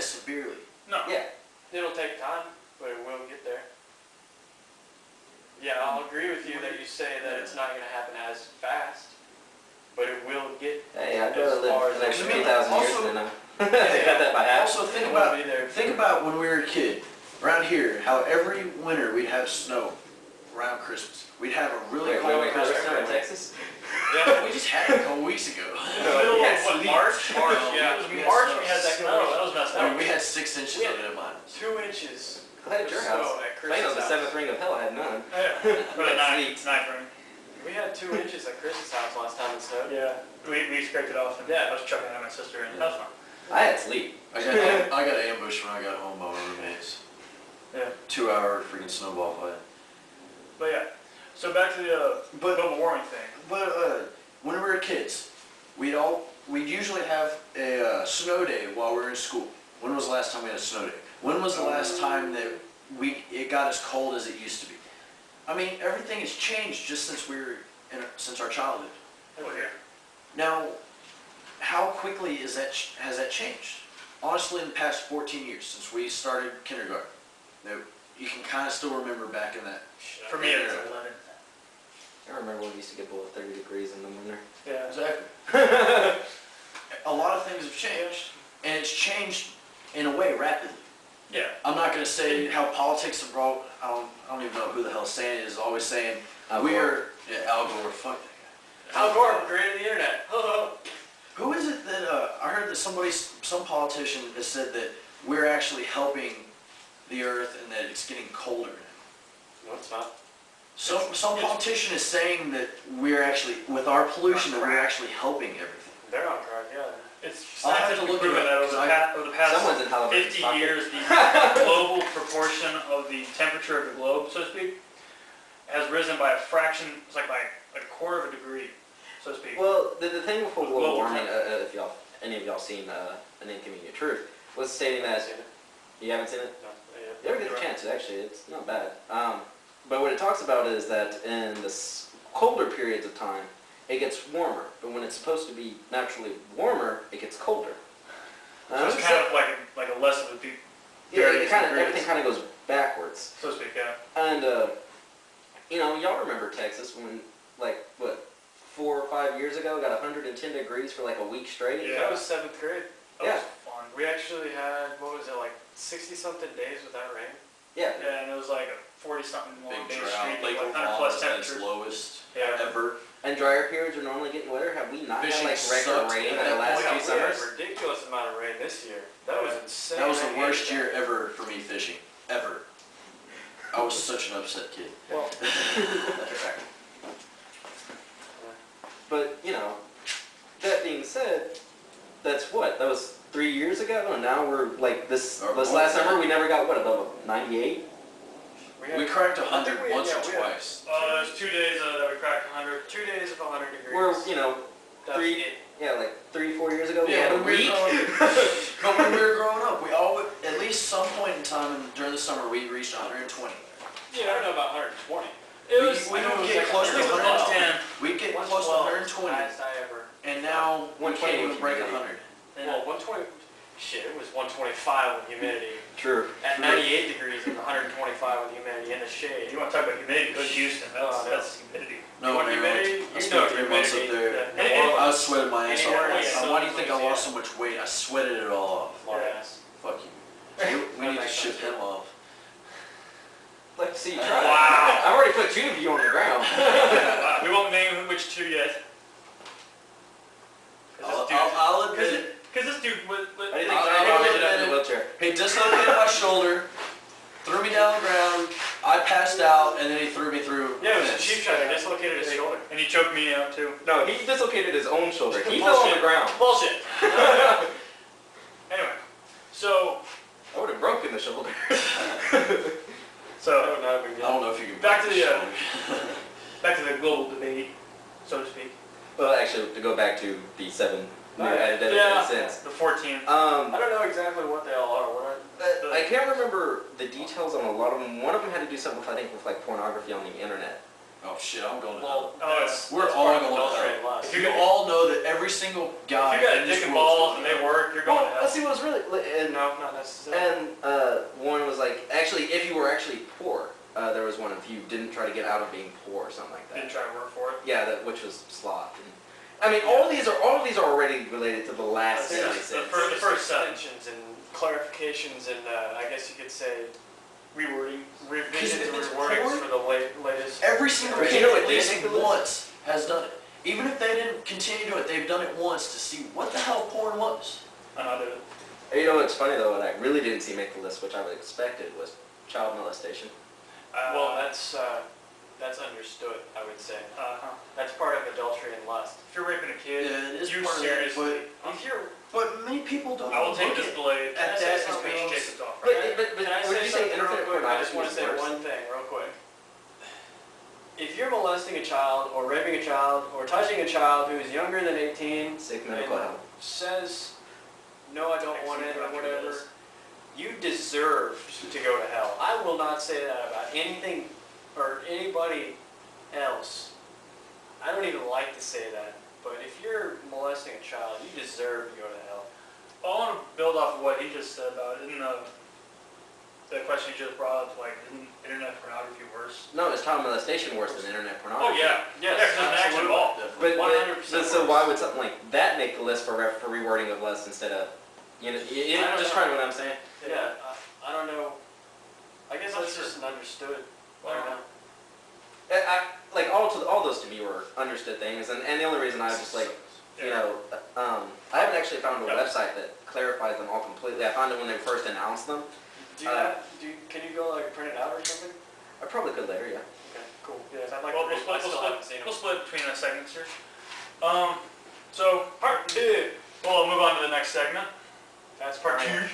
as severely. No. Yeah. It'll take time, but it will get there. Yeah, I'll agree with you that you say that it's not going to happen as fast, but it will get Hey, I'd as rather far live as an extra I mean, 2,000 years also- than cut that by half. Also, It won't be there. think about when we were a kid, around here, how every winter we'd have snow around Christmas. We'd have a really Wait, cold wait, wait, Christmas. snow in Texas? Yeah. We just had it a couple weeks ago. Middle Yeah, of what, sleep. March? March, yeah. It was We had March snow. we had that snow. That was messed I mean, up. we had 6 inches We of had- it at mine. 2 inches. Glad at your of house. snow at I Chris's know the house. 7th ring of hell had none. Yeah. Or the That's ninth ring. We had 2 inches at Chris's house last time it snowed. Yeah. We scraped it off and Yeah. I was chucking it at my sister and that was fun. I had sleep. I got ambushed when I got home by my roommates. Yeah. 2-hour freaking snowball fight. But yeah. So back to the global warming thing. But when we were kids, we'd usually have a snow day while we were in school. When was the last time we had a snow day? When was the last time that it got as cold as it used to be? I mean, everything has changed just since our childhood. Oh yeah. Now, how quickly has that changed? Honestly, in the past 14 years since we started kindergarten, you can kind of still remember back in that. For me, it's 11. I remember when we used to get below 30 degrees in the winter. Yeah. Exactly. A lot of things have changed, and it's changed in a way rapidly. Yeah. I'm not going to say how politics have brought. I don't even know who the hell saying it is. Always saying Al we Gore. are. Yeah, Al Gore. Fuck that guy. Al Gore created the internet. Who is it that I heard that some politician has said that we're actually helping the earth and that it's getting colder now. No, it's not. Some politician is saying that we're actually, with our pollution, that we're actually helping everything. They're on crack, yeah. It's I'll have to scientifically look proven it that up, over the past Someone's in Halliburton 50 pocket. years, the global proportion of the temperature of the globe, so to speak, has risen by a fraction, it's like by a quarter of a degree, so to speak. Well, the thing with global Global warming, warming. if any of y'all seen An Inconvenient Truth, was stating that, you haven't seen it? No, You ever get the chance, actually, it's not bad. But what it talks about is that in the colder periods of time, it gets warmer. But when it's supposed to be naturally warmer, it gets colder. So it's kind of like a less of a deep, yeah, varying degrees, everything kind of goes backwards. so to speak, yeah. And, y'all remember Texas when, 4 or 5 years ago, got 110 degrees for like a week straight? Yeah. That was 7th grade. That Yeah. was fun. We actually had, 60-something days without rain? Yeah. Yeah, and it was like a 40-something long Big day drought. streak, Lake like 100 Oklahoma plus is at its temperatures. lowest Yeah. ever. And drier periods are normally getting wetter. Have we not Fishing had regular sucked rain at in that the last point. few We had summers? a ridiculous amount of rain this year. That was insane. That was the I worst hated year that. ever for me fishing. Ever. I was such an upset kid. Well, But, that being said, that's what? That was 3 years ago? And now we're like this Or last more. summer we never got, above 98? We cracked I think 100 we- once yeah, or we had- twice. There's 2 days that we cracked 100. 2 days of 100 degrees. We're, That's three- it. like 3-4 years ago we Yeah, had a when we were week. but when we were growing up, we all would, at least some point in time during the summer, we reached 120. Yeah, I don't know about 120. It We- was, we I don't know it was get like, close I think to it was 110. 110. We'd get close to 112 120, highest I ever. and now we 120 can't even with break humidity. 100. Well, 120. Shit, it was 125 with humidity. True. At 98 degrees and 125 with humidity in the shade. You want to talk about humidity? Go to Houston. That's humidity. No, You want man. humidity? I You spent know 3 months up humidity. there. Yeah. And- I sweated my ass Anywhere off. else. Why do you think I Yeah. lost so much weight? I sweated it all off. Florida ass. Fuck you. We need to ship him off. Like to see you try. Wow. I've already put 2 of you on the ground. We won't name which 2 yet. I'll admit it. Because this dude was... I didn't think I'll- Johnny I'll ended up in admit a wheelchair. He dislocated my shoulder, threw me down the ground, I passed out, and then he threw me through. Yeah, it was a fence. cheap shot. I dislocated his shoulder. And he choked me out too. No, he dislocated his own shoulder. He fell on the ground. Bullshit. Anyway, so... I would have broken the shoulder. So, I don't know if you can Back break to the, shoulder. back to the global debate, so to speak. Well, actually, to go back to the 7 new Yeah. added Yeah. since. The 14. I don't know exactly what they all are. What I can't remember the details on a lot of them. One of them had to do something with, I think, with like pornography on the internet. Oh shit, I'm going to Well, hell. Oh, that's, we're that's all part of going to adultery hell. and lust. If You all know that every single guy If you got a in this dick and world's balls going and to they hell. work, you're going Well, to hell. let's see what was really, and No, not necessarily. one was like, actually, if you were actually poor, there was one if you didn't try to get out of being poor or something like Didn't that. try to work for it. Yeah, which was sloth. And, I mean, all of these are already related to the last Yeah, 66. the first sentence. extensions and clarifications and I guess you could say Rewording. revisions if and it's rewordings porn, for the latest. Every single But you kid know what at they least make the list? once has done it. Even if they didn't continue to it, they've done it once to see what the hell porn was. And I did it. And you know what's funny though, what I really didn't see make the list, which I would have expected, was child molestation. Well, that's understood, I would say. That's part of adultery and lust. If you're raping a kid, Yeah, it is you part of that, seriously. If you're, But many people don't I will take look this at blade at and that this as bitch being- takes it off. But, Right? but can I would say you say something real internet quick? I just pornography want is to say worse? one thing real quick. If you're molesting a child or raping a child or touching a child who is younger than 18, Sick medical and help. says, no, I don't want it or Actually, whatever, this. you deserve to go to hell. I will not say that about anything or anybody else. I don't even like to say that, but if you're molesting a child, you deserve to go to hell. Well, I want to build off of what he just said about it. Isn't the question he just brought up, like, isn't internet pornography worse? No, is child molestation worse than internet Oh, pornography? yeah. Yes, Yeah, 'cause there's an action absolutely. involved. But, 100% so why worse. would something like that make the list for rewording of less instead of, you know, you I don't just know. trying what I'm saying? Yeah, I don't know. I guess Not that's sure. just an understood. I Well, don't know. Like all those to me were understood things, and the only reason I was just like, you know, I haven't actually found a Yeah. website that clarifies them all completely. I found it when they first announced them. Can you go like print it out or something? I probably could later, yeah. Okay, cool. Yes, I'd like Well, to read. I still haven't seen we'll them. split between the segments here. So, Part two. we'll move on to the next segment. That's Part part two. two.